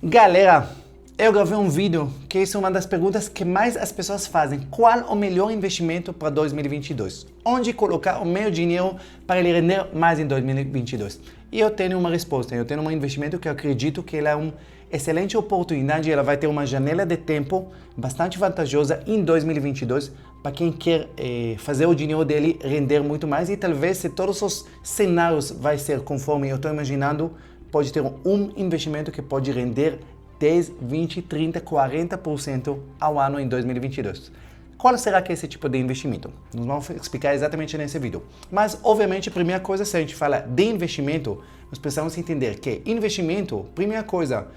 Galera, eu gravei um vídeo que isso é uma das perguntas que mais as pessoas fazem. Qual o melhor investimento para 2022? Onde colocar o meu dinheiro para ele render mais em 2022? E eu tenho uma resposta. Eu tenho um investimento que eu acredito que ele é uma excelente oportunidade. Ela vai ter uma janela de tempo bastante vantajosa em 2022 para quem quer fazer o dinheiro dele render muito mais. E talvez se todos os cenários vai ser conforme eu estou imaginando, pode ter um investimento que pode render 10, 20, 30, 40% ao ano em 2022. Qual será que é esse tipo de investimento? Nós vamos explicar exatamente nesse vídeo. Mas, obviamente, a primeira coisa, se a gente fala de investimento, nós precisamos entender que investimento, primeira coisa,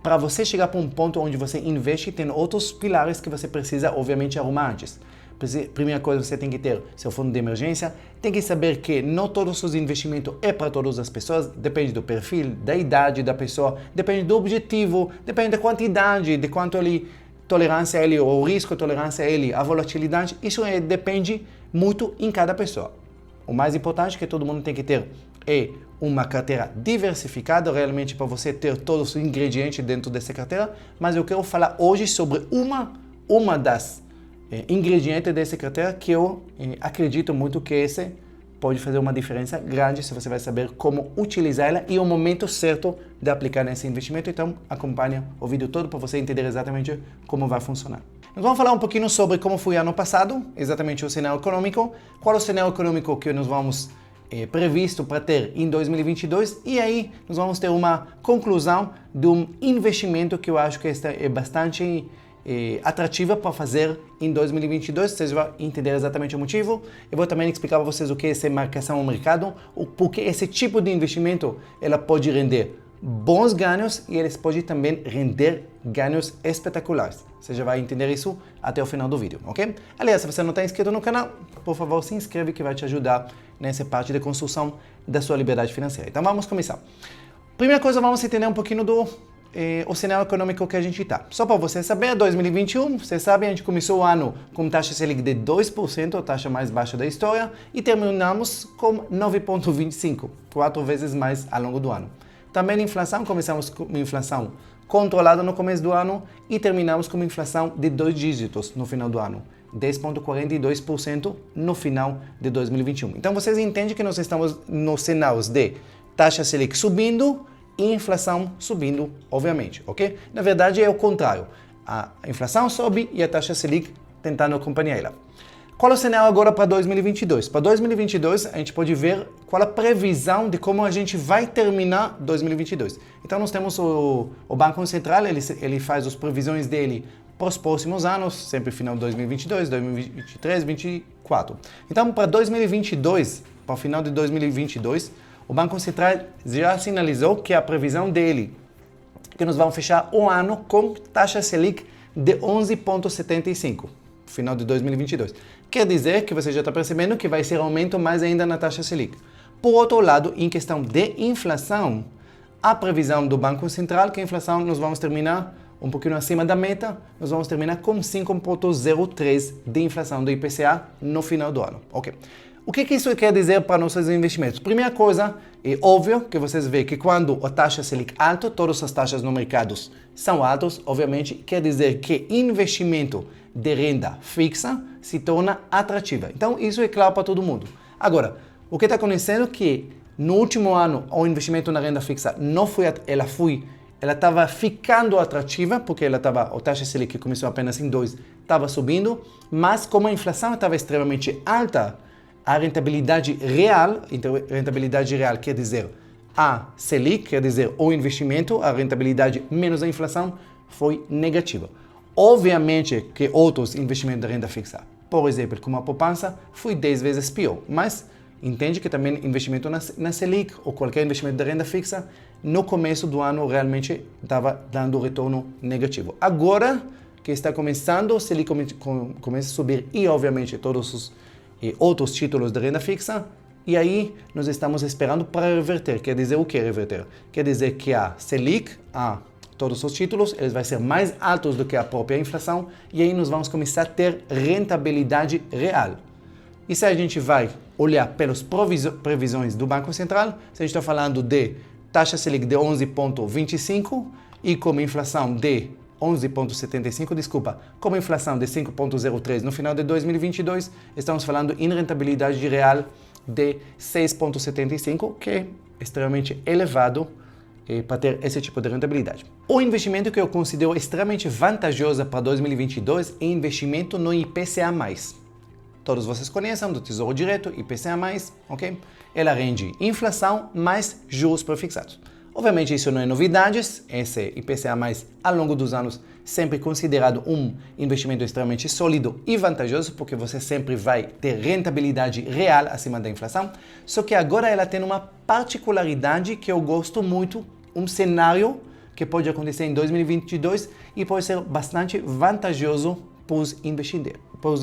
para você chegar para um ponto onde você investe, tem outros pilares que você precisa, obviamente, arrumar antes. Primeira coisa, você tem que ter seu fundo de emergência, tem que saber que não todos os investimentos é para todas as pessoas, depende do perfil, da idade da pessoa, depende do objetivo, depende da quantidade, de quanto tolerância a ele, o risco, tolerância a ele, a volatilidade, isso depende muito em cada pessoa. O mais importante que todo mundo tem que ter é uma carteira diversificada, realmente para você ter todos os ingredientes dentro dessa carteira, mas eu quero falar hoje sobre uma das ingrediente dessa carteira que eu acredito muito que esse pode fazer uma diferença grande se você vai saber como utilizar ela e o momento certo de aplicar nesse investimento. Então, acompanha o vídeo todo para você entender exatamente como vai funcionar. Nós vamos falar um pouquinho sobre como foi ano passado, exatamente o cenário econômico, qual é o cenário econômico que nós vamos previsto para ter em 2022 e aí nós vamos ter uma conclusão de um investimento que eu acho que é bastante atrativa para fazer em 2022, vocês vão entender exatamente o motivo. Eu vou também explicar para vocês o que é essa marcação ao mercado, porque esse tipo de investimento ela pode render bons ganhos e eles podem também render ganhos espetaculares. Você já vai entender isso até o final do vídeo, ok? Aliás, se você não está inscrito no canal, por favor, se inscreve que vai te ajudar nessa parte de construção da sua liberdade financeira. Então vamos começar. Primeira coisa, vamos entender um pouquinho o cenário econômico que a gente está. Só para você saber, 2021, você sabe, a gente começou o ano com taxa Selic de 2%, a taxa mais baixa da história, e terminamos com 9,25%, 4 vezes mais ao longo do ano. Também a inflação, começamos com uma inflação controlada no começo do ano e terminamos com uma inflação de 2 dígitos no final do ano, 10,42% no final de 2021. Então vocês entendem que nós estamos nos cenários de taxa Selic subindo e inflação subindo, obviamente, ok? Na verdade é o contrário. A inflação sobe e a taxa Selic tentando acompanhar ela. Qual é o cenário agora para 2022? Para 2022 a gente pode ver qual a previsão de como a gente vai terminar 2022. Então nós temos o Banco Central, ele faz as previsões dele para os próximos anos, sempre final de 2022, 2023, 2024. Então para 2022, para o final de 2022, o Banco Central já sinalizou que a previsão dele, que nós vamos fechar o ano com taxa Selic de 11,75, final de 2022. Quer dizer que você já está percebendo que vai ser aumento mais ainda na taxa Selic. Por outro lado, em questão de inflação, a previsão do Banco Central que a inflação nós vamos terminar um pouquinho acima da meta, nós vamos terminar com 5,03 de inflação do IPCA no final do ano. Ok? O que isso quer dizer para nossos investimentos? Primeira coisa, é óbvio que vocês veem que quando a taxa Selic é alta, todas as taxas no mercado são altas, obviamente quer dizer que investimento de renda fixa se torna atrativa. Então isso é claro para todo mundo. Agora, o que está acontecendo é que no último ano o investimento na renda fixa não foi, ela estava ficando atrativa, porque a taxa Selic que começou apenas em 2, estava subindo, mas como a inflação estava extremamente alta, a rentabilidade real quer dizer a Selic, quer dizer o investimento, a rentabilidade menos a inflação, foi negativa. Obviamente que outros investimentos de renda fixa, por exemplo, como a poupança, foi 10 vezes pior, mas entende que também investimento na Selic ou qualquer investimento de renda fixa, no começo do ano realmente estava dando retorno negativo. Agora que está começando, a Selic começa a subir e obviamente todos os outros títulos de renda fixa, e aí nós estamos esperando para reverter. Quer dizer o que reverter? Quer dizer que a Selic, todos os títulos, eles vão ser mais altos do que a própria inflação, e aí nós vamos começar a ter rentabilidade real. E se a gente vai olhar pelas previsões do Banco Central, se a gente está falando de taxa Selic de 11,25, e com uma inflação de 11,75, desculpa, com uma inflação de 5,03 no final de 2022, estamos falando em rentabilidade real de 6,75, que é extremamente elevado para ter esse tipo de rentabilidade. O investimento que eu considero extremamente vantajoso para 2022 é investimento no IPCA+. Todos vocês conhecem do Tesouro Direto, IPCA+, ok? Ela rende inflação mais juros prefixados. Obviamente isso não é novidades, esse IPCA+, ao longo dos anos, sempre considerado um investimento extremamente sólido e vantajoso, porque você sempre vai ter rentabilidade real acima da inflação, só que agora ela tem uma particularidade que eu gosto muito, um cenário que pode acontecer em 2022 e pode ser bastante vantajoso para os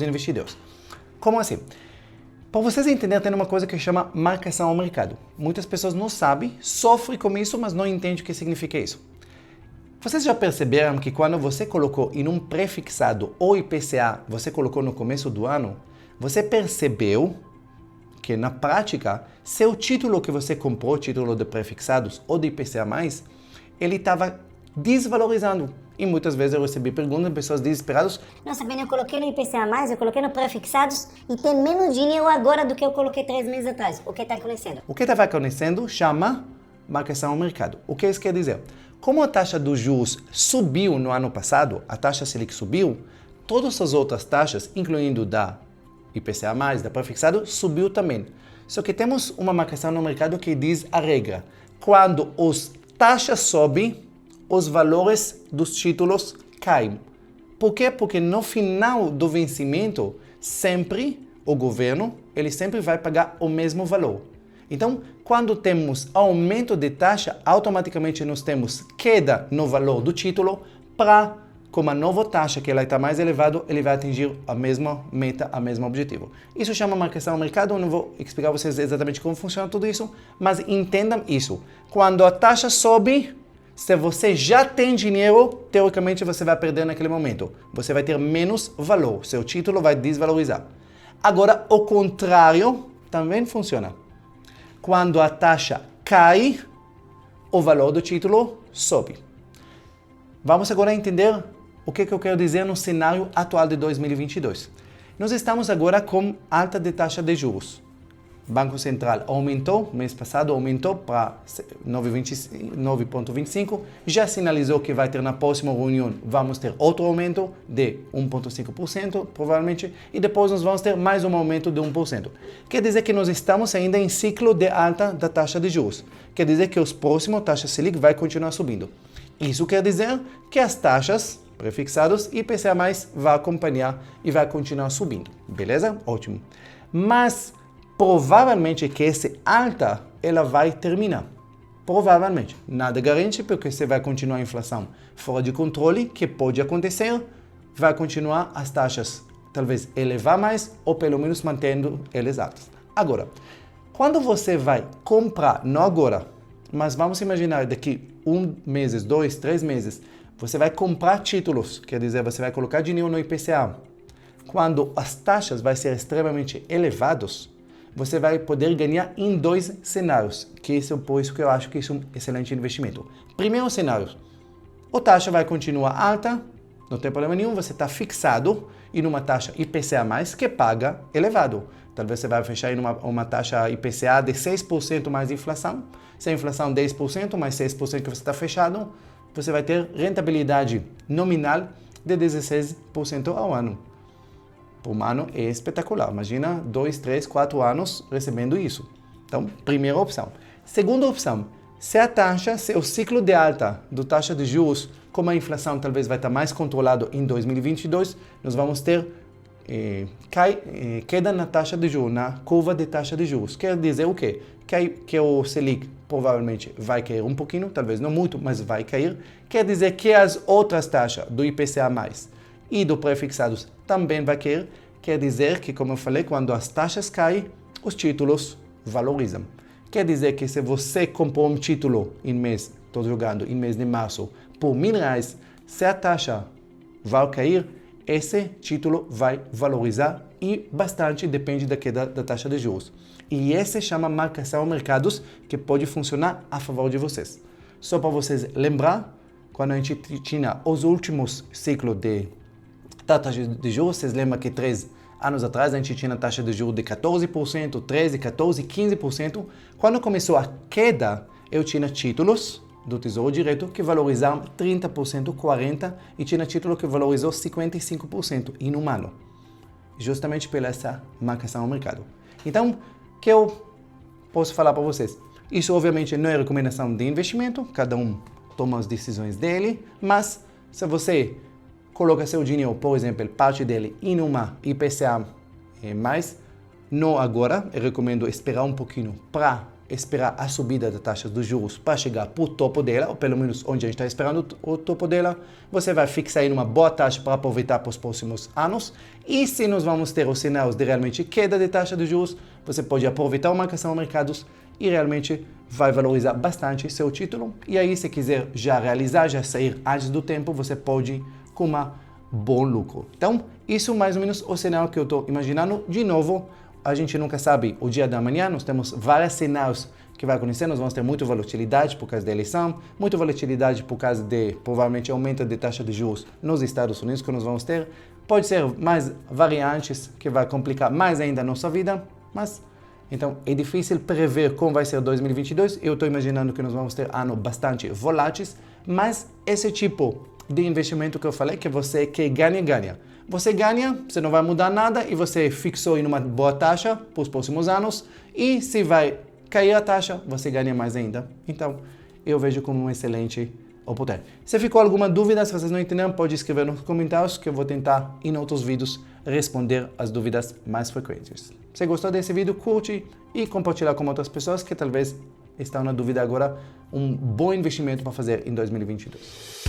investidores. Como assim? Para vocês entenderem, tem uma coisa que chama marcação ao mercado. Muitas pessoas não sabem, sofrem com isso, mas não entendem o que significa isso. Vocês já perceberam que quando você colocou em um prefixado ou IPCA, você colocou no começo do ano, você percebeu que na prática, seu título que você comprou, título de prefixados ou de IPCA+, ele estava desvalorizando. E muitas vezes eu recebi perguntas de pessoas desesperadas. Nossa, Ben, eu coloquei no IPCA+, eu coloquei no prefixados e tem menos dinheiro agora do que eu coloquei 3 meses atrás. O que está acontecendo? O que estava acontecendo chama marcação ao mercado. O que isso quer dizer? Como a taxa dos juros subiu no ano passado, a taxa Selic subiu, todas as outras taxas, incluindo da IPCA+, da prefixado, subiu também. Só que temos uma marcação no mercado que diz a regra. Quando as taxas sobem, os valores dos títulos caem. Por quê? Porque no final do vencimento, sempre o governo, ele sempre vai pagar o mesmo valor. Então, quando temos aumento de taxa, automaticamente nós temos queda no valor do título para, com a nova taxa que ela está mais elevada, ele vai atingir a mesma meta, o mesmo objetivo. Isso chama marcação ao mercado, eu não vou explicar a vocês exatamente como funciona tudo isso, mas entendam isso. Quando a taxa sobe, se você já tem dinheiro, teoricamente você vai perder naquele momento. Você vai ter menos valor, seu título vai desvalorizar. Agora, o contrário também funciona. Quando a taxa cai, o valor do título sobe. Vamos agora entender o que eu quero dizer no cenário atual de 2022. Nós estamos agora com alta de taxa de juros. O Banco Central aumentou, mês passado aumentou para 9,25, já sinalizou que vai ter na próxima reunião, vamos ter outro aumento de 1,5%, provavelmente, e depois nós vamos ter mais um aumento de 1%. Quer dizer que nós estamos ainda em ciclo de alta da taxa de juros. Quer dizer que os próximos taxas Selic vai continuar subindo. Isso quer dizer que as taxas prefixadas IPCA+, vai acompanhar e vai continuar subindo. Beleza? Ótimo. Mas provavelmente que essa alta ela vai terminar. Provavelmente. Nada garante, porque você vai continuar a inflação fora de controle, que pode acontecer, vai continuar as taxas talvez elevar mais ou pelo menos mantendo elas altas. Agora, quando você vai comprar, não agora, mas vamos imaginar daqui 1 mês, 2, 3 meses, você vai comprar títulos, quer dizer, você vai colocar dinheiro no IPCA. Quando as taxas vão ser extremamente elevadas, você vai poder ganhar em 2 cenários, que isso é por isso que eu acho que isso é um excelente investimento. Primeiro cenário, a taxa vai continuar alta, não tem problema nenhum, você está fixado em uma taxa IPCA+, que paga elevado. Talvez você vai fechar em uma taxa IPCA de 6% mais inflação. Se a inflação 10% mais 6% que você está fechado, você vai ter rentabilidade nominal de 16% ao ano. Por um ano é espetacular. Imagina 2, 3, 4 anos recebendo isso. Então, primeira opção. Segunda opção, se a taxa, se o ciclo de alta do taxa de juros, como a inflação talvez vai estar mais controlado em 2022, nós vamos ter queda na taxa de juros, na curva de taxa de juros. Quer dizer o quê? Que o Selic provavelmente vai cair um pouquinho, talvez não muito, mas vai cair. Quer dizer que as outras taxas do IPCA+, e do prefixados também vai cair. Quer dizer que, como eu falei, quando as taxas caem, os títulos valorizam. Quer dizer que se você comprou um título em mês, estou jogando, em mês de março, por R$1.000, se a taxa vai cair, esse título vai valorizar e bastante depende da queda da taxa de juros. E esse chama marcação ao mercados, que pode funcionar a favor de vocês. Só para vocês lembrar, quando a gente tinha os últimos ciclos de taxa de juros, vocês lembram que 3 anos atrás a gente tinha taxa de juros de 14%, 13%, 14%, 15%. Quando começou a queda, eu tinha títulos do Tesouro Direto que valorizaram 30%, 40% e tinha título que valorizou 55% em um ano. Justamente pela essa marcação ao mercado. Então, o que eu posso falar para vocês? Isso obviamente não é recomendação de investimento, cada um toma as decisões dele, mas se você coloca seu dinheiro, por exemplo, parte dele em uma IPCA mais, não agora, eu recomendo esperar um pouquinho para esperar a subida da taxa dos juros para chegar para o topo dela, ou pelo menos onde a gente está esperando o topo dela, você vai fixar em uma boa taxa para aproveitar para os próximos anos. E se nós vamos ter os sinais de realmente queda de taxa de juros, você pode aproveitar a marcação aos mercados e realmente vai valorizar bastante seu título. E aí, se quiser já realizar, já sair antes do tempo, você pode com um bom lucro. Então, isso mais ou menos o cenário que eu estou imaginando. De novo, a gente nunca sabe o dia da manhã, nós temos vários cenários que vai acontecer, nós vamos ter muita volatilidade por causa da eleição, muita volatilidade por causa de, provavelmente, aumento de taxa de juros nos Estados Unidos que nós vamos ter. Pode ser mais variantes que vai complicar mais ainda a nossa vida, mas então é difícil prever como vai ser 2022. Eu estou imaginando que nós vamos ter anos bastante voláteis, mas esse tipo de investimento que eu falei, que você quer ganha. Você ganha, você não vai mudar nada e você fixou em uma boa taxa para os próximos anos e se vai cair a taxa, você ganha mais ainda. Então, eu vejo como um excelente oportunidade. Se ficou alguma dúvida, se vocês não entenderam, pode escrever nos comentários que eu vou tentar, em outros vídeos, responder as dúvidas mais frequentes. Se gostou desse vídeo, curte e compartilha com outras pessoas que talvez estão na dúvida agora, um bom investimento para fazer em 2022.